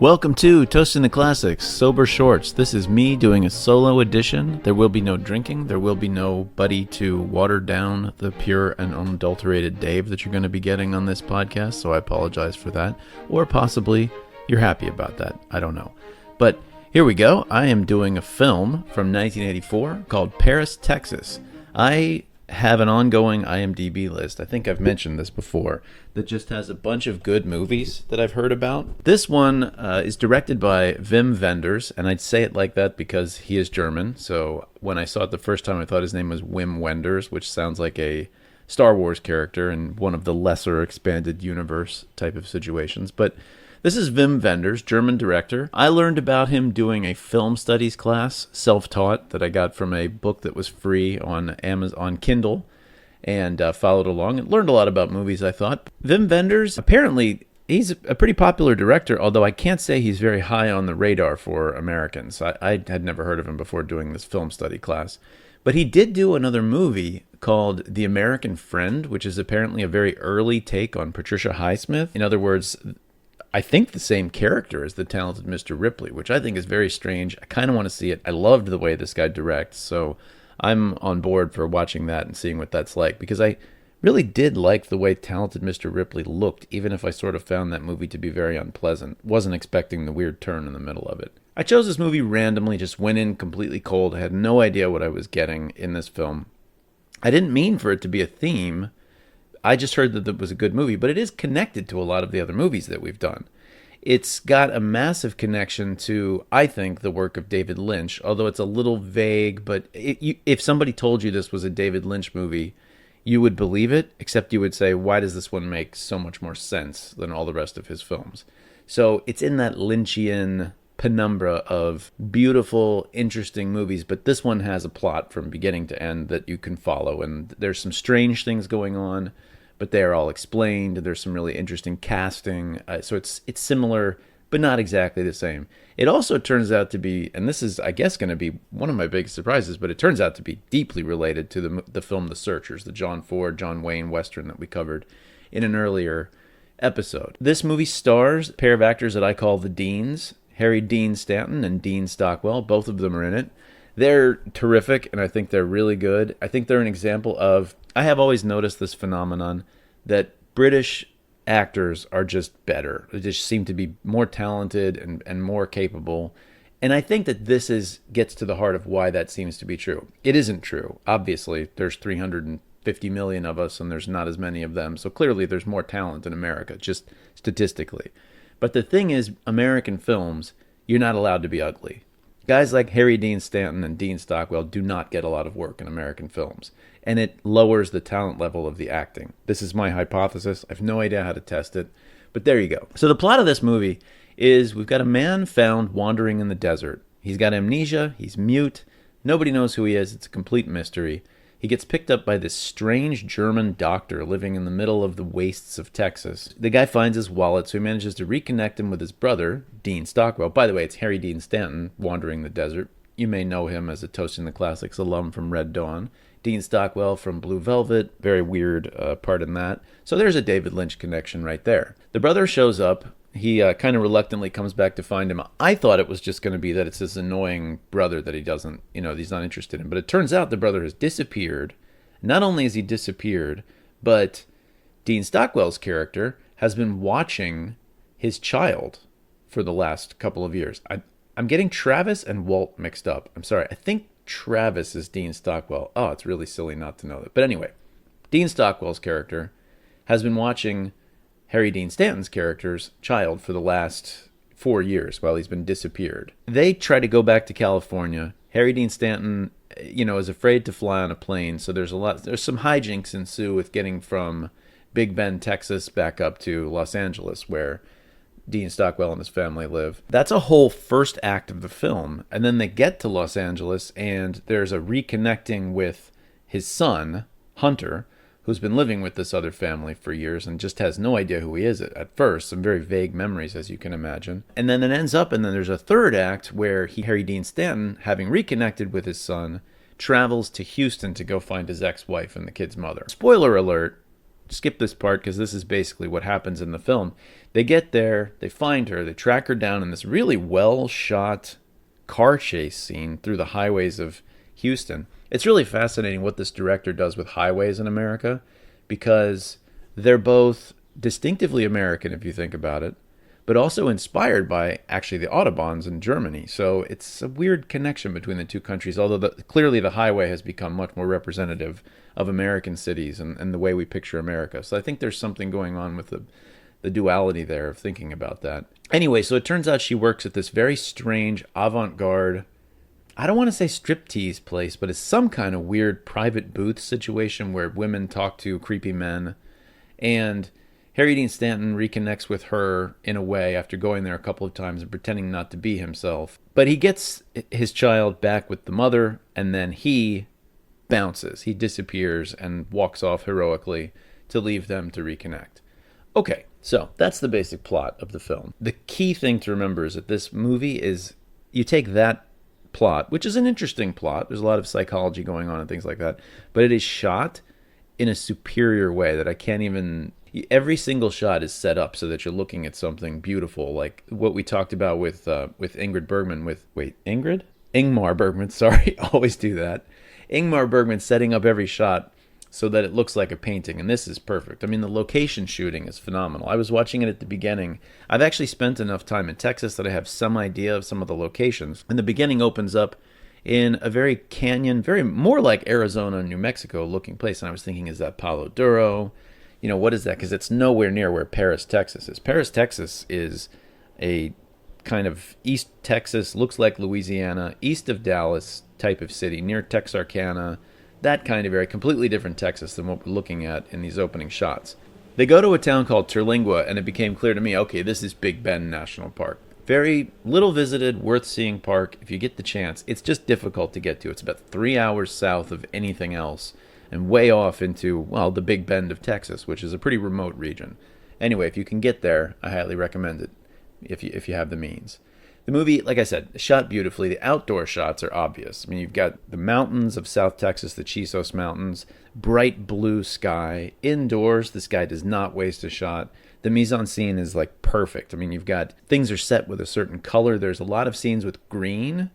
Welcome to Toasting the Classics, Sober Shorts. This is me doing a solo edition. There will be no drinking. There will be nobody to water down the pure and unadulterated Dave that you're going to be getting on this podcast, so I apologize for that. Or possibly you're happy about that. I don't know. But here we go. I am doing a film from 1984 called Paris, Texas. I have an ongoing IMDb list. I think I've mentioned this before, that just has a bunch of good movies that I've heard about. This one is directed by Wim Wenders, and I'd say it like that because he is German. So when I saw it the first time, I thought his name was Wim Wenders, which sounds like a Star Wars character in one of the lesser expanded universe type of situations. But this is Wim Wenders, German director. I learned about him doing a film studies class, self-taught, that I got from a book that was free on Amazon, on Kindle, and followed along and learned a lot about movies, I thought. Wim Wenders, apparently, he's a pretty popular director, although I can't say he's very high on the radar for Americans. I had never heard of him before doing this film study class. But he did do another movie called The American Friend, which is apparently a very early take on Patricia Highsmith. In other words, I think the same character as the talented Mr. Ripley, which I think is very strange. I kind of want to see it. I loved the way this guy directs, so I'm on board for watching that and seeing what that's like, because I really did like the way talented Mr. Ripley looked, even if I sort of found that movie to be very unpleasant. Wasn't expecting the weird turn in the middle of it. I chose this movie randomly, just went in completely cold. I had no idea what I was getting in this film. I didn't mean for it to be a theme. I just heard that it was a good movie, but it is connected to a lot of the other movies that we've done. It's got a massive connection to, I think, the work of David Lynch, although it's a little vague, but if somebody told you this was a David Lynch movie, you would believe it, except you would say, why does this one make so much more sense than all the rest of his films? So it's in that Lynchian penumbra of beautiful, interesting movies, but this one has a plot from beginning to end that you can follow, and there's some strange things going on, but they are all explained. There's some really interesting casting. So it's similar, but not exactly the same. It also turns out to be, and this is, I guess, going to be one of my biggest surprises, but it turns out to be deeply related to the film The Searchers, the John Ford, John Wayne Western that we covered in an earlier episode. This movie stars a pair of actors that I call the Deans, Harry Dean Stanton and Dean Stockwell. Both of them are in it. They're terrific, and I think they're really good. I think they're an example of, I have always noticed this phenomenon, that British actors are just better. They just seem to be more talented and more capable. And I think that this gets to the heart of why that seems to be true. It isn't true. Obviously, there's 350 million of us, and there's not as many of them. So clearly there's more talent in America, just statistically. But the thing is, American films, you're not allowed to be ugly. Guys like Harry Dean Stanton and Dean Stockwell do not get a lot of work in American films, and it lowers the talent level of the acting. This is my hypothesis. I have no idea how to test it, but there you go. So the plot of this movie is we've got a man found wandering in the desert. He's got amnesia, he's mute, nobody knows who he is, it's a complete mystery. He gets picked up by this strange German doctor living in the middle of the wastes of Texas. The guy finds his wallet, so he manages to reconnect him with his brother, Dean Stockwell. By the way, it's Harry Dean Stanton, wandering the desert. You may know him as a Toasting the Classics alum from Red Dawn. Dean Stockwell from Blue Velvet, very weird part in that. So there's a David Lynch connection right there. The brother shows up. He kind of reluctantly comes back to find him. I thought it was just going to be that it's this annoying brother that he doesn't, he's not interested in. But it turns out the brother has disappeared. Not only has he disappeared, but Dean Stockwell's character has been watching his child for the last couple of years. I'm getting Travis and Walt mixed up. I'm sorry. I think Travis is Dean Stockwell. Oh, it's really silly not to know that. But anyway, Dean Stockwell's character has been watching Harry Dean Stanton's character's child for the last 4 years while he's been disappeared. They try to go back to California. Harry Dean Stanton, is afraid to fly on a plane, so there's some hijinks ensue with getting from Big Bend, Texas, back up to Los Angeles, where Dean Stockwell and his family live. That's a whole first act of the film, and then they get to Los Angeles, and there's a reconnecting with his son, Hunter, who's been living with this other family for years and just has no idea who he is at first. Some very vague memories, as you can imagine. And then it ends up, and then there's a third act where Harry Dean Stanton, having reconnected with his son, travels to Houston to go find his ex-wife and the kid's mother. Spoiler alert, skip this part because this is basically what happens in the film. They get there, they find her, they track her down in this really well shot car chase scene through the highways of Houston. It's really fascinating what this director does with highways in America, because they're both distinctively American if you think about it, but also inspired by actually the Autobahns in Germany. So it's a weird connection between the two countries, although clearly the highway has become much more representative of American cities and the way we picture America. So I think there's something going on with the duality there of thinking about that. Anyway, so it turns out she works at this very strange avant-garde, I don't want to say striptease place, but it's some kind of weird private booth situation where women talk to creepy men. And Harry Dean Stanton reconnects with her in a way after going there a couple of times and pretending not to be himself. But he gets his child back with the mother, and then he bounces. He disappears and walks off heroically to leave them to reconnect. Okay, so that's the basic plot of the film. The key thing to remember is that this movie is, you take that plot, which is an interesting plot. There's a lot of psychology going on and things like that, but it is shot in a superior way that I can't even... Every single shot is set up so that you're looking at something beautiful, like what we talked about with Ingrid Bergman. Ingmar Bergman. Sorry, always do that. Ingmar Bergman setting up every shot so that it looks like a painting, and this is perfect. I mean, the location shooting is phenomenal. I was watching it at the beginning. I've actually spent enough time in Texas that I have some idea of some of the locations. And the beginning opens up in a very canyon, very more like Arizona, New Mexico looking place. And I was thinking, is that Palo Duro? You know, what is that? Because it's nowhere near where Paris, Texas is. Paris, Texas is a kind of East Texas, looks like Louisiana, east of Dallas type of city, near Texarkana, that kind of area, completely different Texas than what we're looking at in these opening shots. They go to a town called Terlingua, and it became clear to me, okay, this is Big Bend National Park. Very little visited, worth seeing park if you get the chance. It's just difficult to get to. It's about 3 hours south of anything else and way off into, well, the Big Bend of Texas, which is a pretty remote region. Anyway, if you can get there, I highly recommend it if you have the means. The movie, like I said, shot beautifully. The outdoor shots are obvious. I mean, you've got the mountains of South Texas, the Chisos Mountains, bright blue sky. Indoors, this guy does not waste a shot. The mise-en-scene is like perfect. I mean, you've got things are set with a certain color. There's a lot of scenes with green,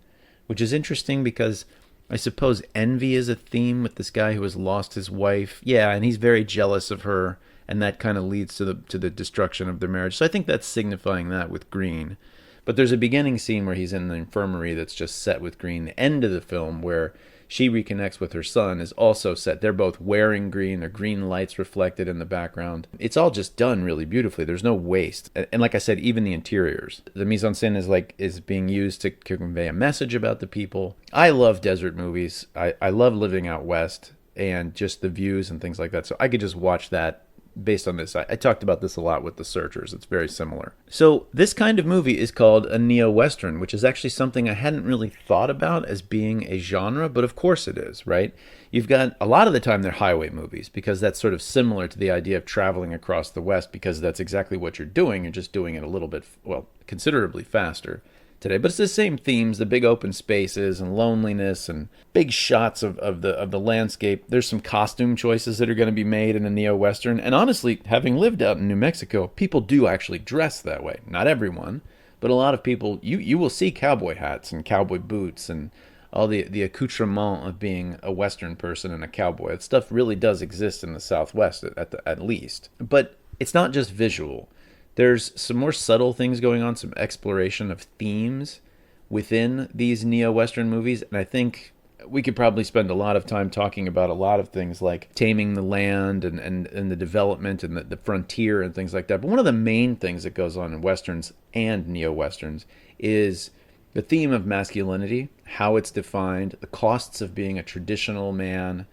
which is interesting because I suppose envy is a theme with this guy who has lost his wife. Yeah, and he's very jealous of her, and that kind of leads to the destruction of their marriage. So I think that's signifying that with green. But there's a beginning scene where he's in the infirmary that's just set with green. The end of the film where she reconnects with her son is also set. They're both wearing green. There are green lights reflected in the background. It's all just done really beautifully. There's no waste. And like I said, even the interiors. The mise-en-scène is being used to convey a message about the people. I love desert movies. I love living out west and just the views and things like that. So I could just watch that based on this. I talked about this a lot with The Searchers. It's very similar. So this kind of movie is called a neo-western, which is actually something I hadn't really thought about as being a genre, but of course it is, right? You've got, a lot of the time they're highway movies because that's sort of similar to the idea of traveling across the West, because that's exactly what you're doing. You're just doing it a little bit, well, considerably faster today, but it's the same themes, the big open spaces and loneliness and big shots of the landscape. There's some costume choices that are going to be made in a neo-western, and honestly, having lived out in New Mexico, people do actually dress that way. Not everyone, but a lot of people, you will see cowboy hats and cowboy boots and all the accoutrement of being a Western person and a cowboy. That stuff really does exist in the Southwest at least, but it's not just visual. There's some more subtle things going on, some exploration of themes within these neo-Western movies. And I think we could probably spend a lot of time talking about a lot of things like taming the land and the development and the frontier and things like that. But one of the main things that goes on in Westerns and neo-Westerns is the theme of masculinity, how it's defined, the costs of being a traditional man.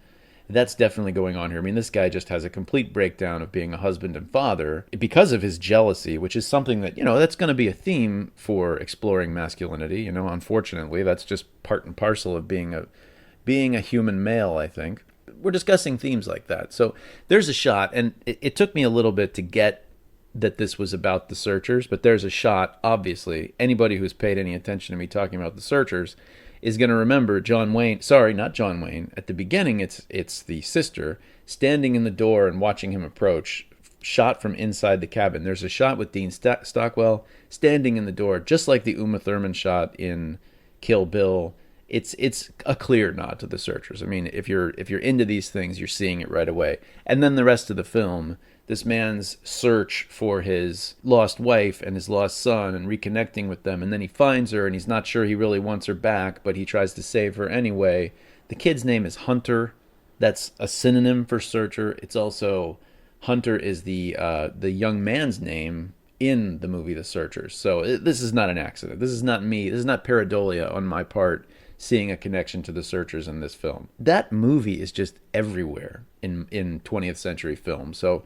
That's definitely going on here. I mean, this guy just has a complete breakdown of being a husband and father because of his jealousy, which is something that, that's going to be a theme for exploring masculinity. Unfortunately, that's just part and parcel of being a human male, I think. We're discussing themes like that. So there's a shot, and it took me a little bit to get that this was about The Searchers, but there's a shot, obviously. Anybody who's paid any attention to me talking about The Searchers is going to remember John Wayne. Sorry, not John Wayne. At the beginning, it's the sister standing in the door and watching him approach, shot from inside the cabin. There's a shot with Dean Stockwell standing in the door, just like the Uma Thurman shot in Kill Bill. It's a clear nod to the Searchers. I mean, if you're into these things, you're seeing it right away. And then the rest of the film, this man's search for his lost wife and his lost son and reconnecting with them, and then he finds her and he's not sure he really wants her back, but he tries to save her anyway. The kid's name is Hunter. That's a synonym for searcher. It's also Hunter is the young man's name in the movie The Searchers. So this is not an accident. This is not me. This is not pareidolia on my part seeing a connection to The Searchers in this film. That movie is just everywhere in 20th century film. So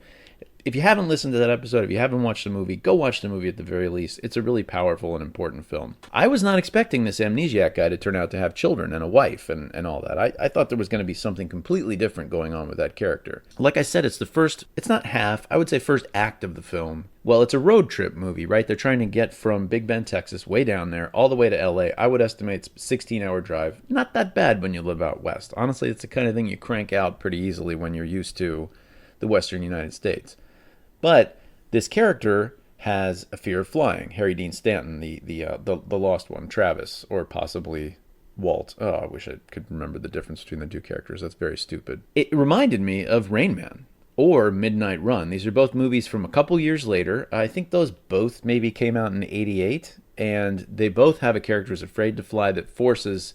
if you haven't listened to that episode, if you haven't watched the movie, go watch the movie at the very least. It's a really powerful and important film. I was not expecting this amnesiac guy to turn out to have children and a wife and all that. I thought there was going to be something completely different going on with that character. Like I said, it's not half, I would say first act of the film. Well, it's a road trip movie, right? They're trying to get from Big Bend, Texas, way down there, all the way to LA. I would estimate it's a 16-hour drive. Not that bad when you live out west. Honestly, it's the kind of thing you crank out pretty easily when you're used to the western United States. But this character has a fear of flying. Harry Dean Stanton, the lost one, Travis, or possibly Walt. Oh, I wish I could remember the difference between the two characters. That's very stupid. It reminded me of Rain Man or Midnight Run. These are both movies from a couple years later. I think those both maybe came out in '88, and they both have a character who's afraid to fly that forces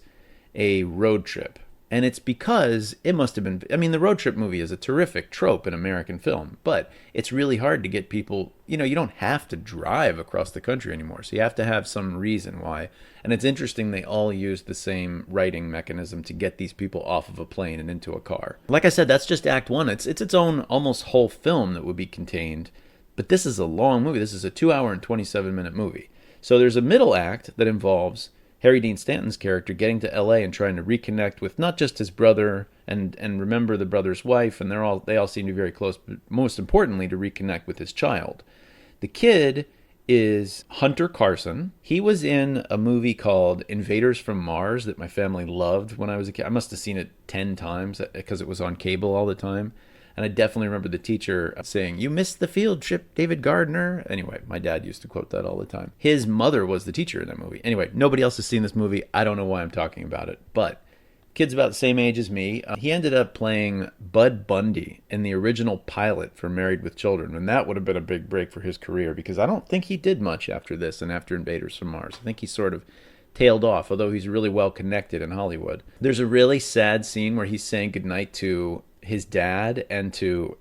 a road trip. And it's because it must have been, I mean, the road trip movie is a terrific trope in American film, but it's really hard to get people, you don't have to drive across the country anymore. So you have to have some reason why. And it's interesting they all use the same writing mechanism to get these people off of a plane and into a car. Like I said, that's just act one. It's its own almost whole film that would be contained. But this is a long movie. This is a 2-hour and 27-minute movie. So there's a middle act that involves Harry Dean Stanton's character getting to LA and trying to reconnect with not just his brother and remember the brother's wife, and they all seem to be very close, but most importantly to reconnect with his child. The kid is Hunter Carson. He was in a movie called Invaders from Mars that my family loved when I was a kid. I must have seen it 10 times because it was on cable all the time. And I definitely remember the teacher saying, "You missed the field trip, David Gardner." Anyway, my dad used to quote that all the time. His mother was the teacher in that movie. Anyway, nobody else has seen this movie. I don't know why I'm talking about it. But kid's about the same age as me. He ended up playing Bud Bundy in the original pilot for Married with Children. And that would have been a big break for his career because I don't think he did much after this and after Invaders from Mars. I think he sort of tailed off, although he's really well connected in Hollywood. There's a really sad scene where he's saying goodnight to his dad and to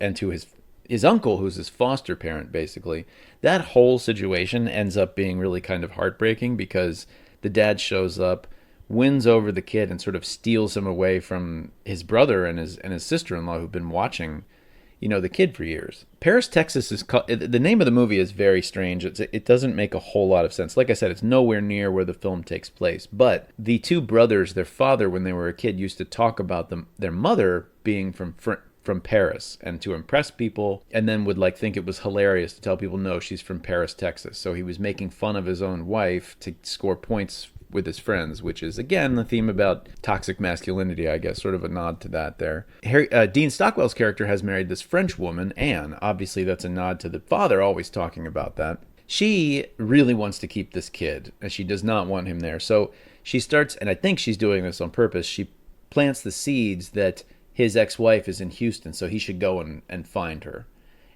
his uncle, who's his foster parent, basically. That whole situation ends up being really kind of heartbreaking because the dad shows up, wins over the kid, and sort of steals him away from his brother and his sister-in-law who've been watching, the kid for years. Paris, Texas is the name of the movie is very strange. It doesn't make a whole lot of sense. Like I said, it's nowhere near where the film takes place. But the two brothers, their father, when they were a kid, used to talk about their mother being from Paris and to impress people, and then would think it was hilarious to tell people, no, she's from Paris, Texas. So he was making fun of his own wife to score points with his friends, which is, again, the theme about toxic masculinity, I guess, sort of a nod to that there. Dean Stockwell's character has married this French woman, Anne. Obviously, that's a nod to the father always talking about that. She really wants to keep this kid, and she does not want him there. So she starts, and I think she's doing this on purpose, she plants the seeds that his ex-wife is in Houston, so he should go and find her.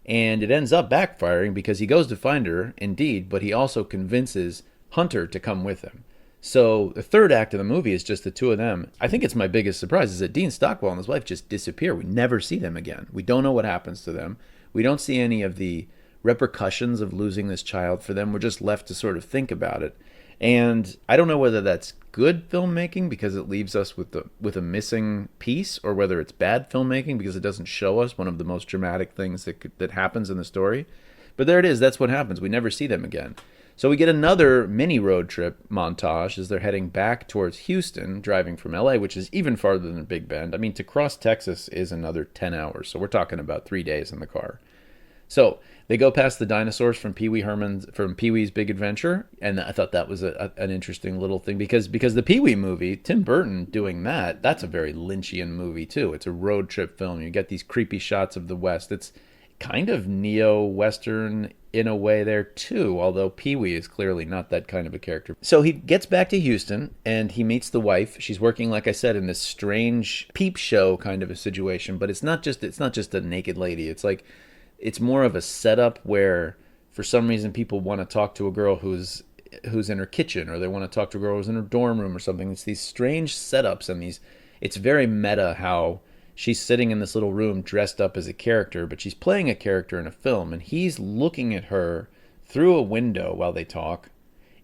And it ends up backfiring because he goes to find her, indeed, but he also convinces Hunter to come with him. So the third act of the movie is just the two of them. I think it's my biggest surprise is that Dean Stockwell and his wife just disappear. We never see them again. We don't know what happens to them. We don't see any of the repercussions of losing this child for them. We're just left to sort of think about it. And I don't know whether that's good filmmaking because it leaves us with a missing piece, or whether it's bad filmmaking because it doesn't show us one of the most dramatic things that happens in the story. But there it is. That's what happens. We never see them again. So we get another mini road trip montage as they're heading back towards Houston, driving from LA, which is even farther than Big Bend. I mean, to cross Texas is another 10 hours. So we're talking about 3 days in the car. So they go past the dinosaurs from Pee Wee's Big Adventure, and I thought that was an interesting little thing because the Pee Wee movie, Tim Burton doing that's a very Lynchian movie too. It's a road trip film. You get these creepy shots of the West. It's kind of neo-Western in a way there too, although Pee Wee is clearly not that kind of a character. So he gets back to Houston and he meets the wife. She's working, like I said, in this strange peep show kind of a situation, but it's not just a naked lady. It's more of a setup where for some reason people want to talk to a girl who's in her kitchen, or they want to talk to a girl who's in her dorm room or something. It's these strange setups and it's very meta how she's sitting in this little room dressed up as a character, but she's playing a character in a film, and he's looking at her through a window while they talk.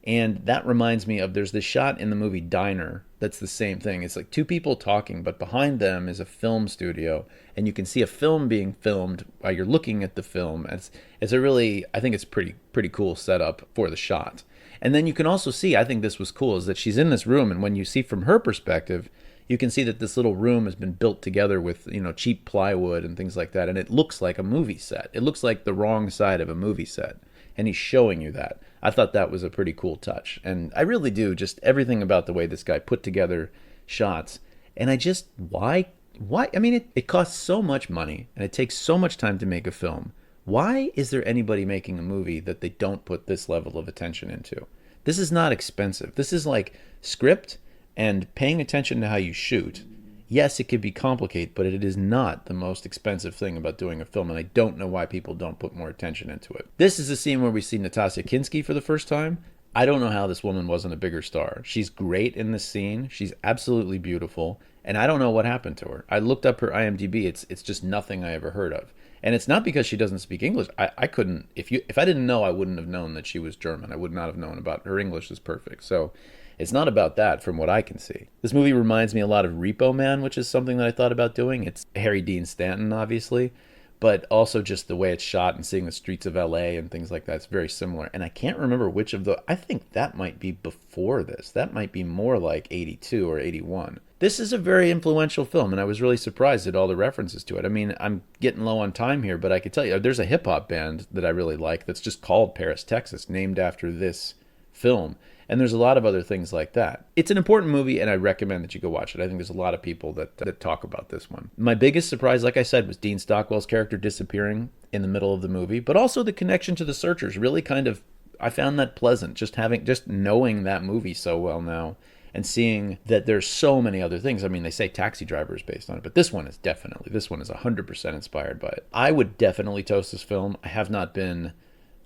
And that reminds me of, there's this shot in the movie Diner that's the same thing. It's like two people talking, but behind them is a film studio, and you can see a film being filmed while you're looking at the film. It's a really, I think it's pretty cool setup for the shot. And then you can also see, I think this was cool, is that she's in this room, and when you see from her perspective, you can see that this little room has been built together with, cheap plywood and things like that, and it looks like a movie set. It looks like the wrong side of a movie set, and he's showing you that. I thought that was a pretty cool touch, and I really do, just everything about the way this guy put together shots. And why? I mean, it costs so much money, and it takes so much time to make a film. Why is there anybody making a movie that they don't put this level of attention into? This is not expensive. This is like script and paying attention to how you shoot. Yes, it could be complicated, but it is not the most expensive thing about doing a film, and I don't know why people don't put more attention into it. This is a scene where we see Natasha Kinski for the first time. I don't know how this woman wasn't a bigger star. She's great in this scene. She's absolutely beautiful, and I don't know what happened to her. I looked up her IMDb. It's just nothing I ever heard of. And it's not because she doesn't speak English. I couldn't, if I didn't know, I wouldn't have known that she was German. I would not have known about her. English is perfect. So it's not about that from what I can see. This movie reminds me a lot of Repo Man, which is something that I thought about doing. It's Harry Dean Stanton, obviously, but also just the way it's shot and seeing the streets of LA and things like that. It's very similar. And I can't remember which of I think that might be before this. That might be more like 82 or 81. This is a very influential film, and I was really surprised at all the references to it. I mean, I'm getting low on time here, but I could tell you, there's a hip-hop band that I really like that's just called Paris, Texas, named after this film. And there's a lot of other things like that. It's an important movie, and I recommend that you go watch it. I think there's a lot of people that talk about this one. My biggest surprise, like I said, was Dean Stockwell's character disappearing in the middle of the movie, but also the connection to the Searchers. Really kind of, I found that pleasant, just knowing that movie so well now and seeing that there's so many other things. I mean, they say Taxi Driver is based on it, but this one is 100% inspired by it. I would definitely toast this film. I have not been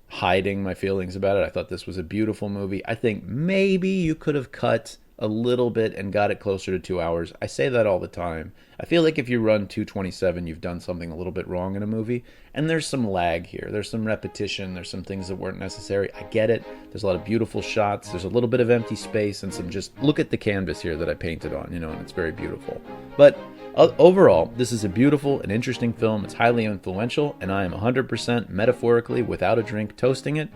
hiding my feelings about it. I thought this was a beautiful movie. I think maybe you could have cut a little bit and got it closer to 2 hours. I say that all the time. I feel like if you run 2:27, you've done something a little bit wrong in a movie. And there's some lag here. There's some repetition. There's some things that weren't necessary. I get it. There's a lot of beautiful shots. There's a little bit of empty space and some just look at the canvas here that I painted on, and it's very beautiful. But overall, this is a beautiful and interesting film. It's highly influential, and I am 100% metaphorically, without a drink, toasting it.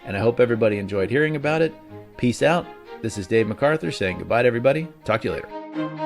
And I hope everybody enjoyed hearing about it. Peace out. This is Dave McArthur saying goodbye to everybody. Talk to you later.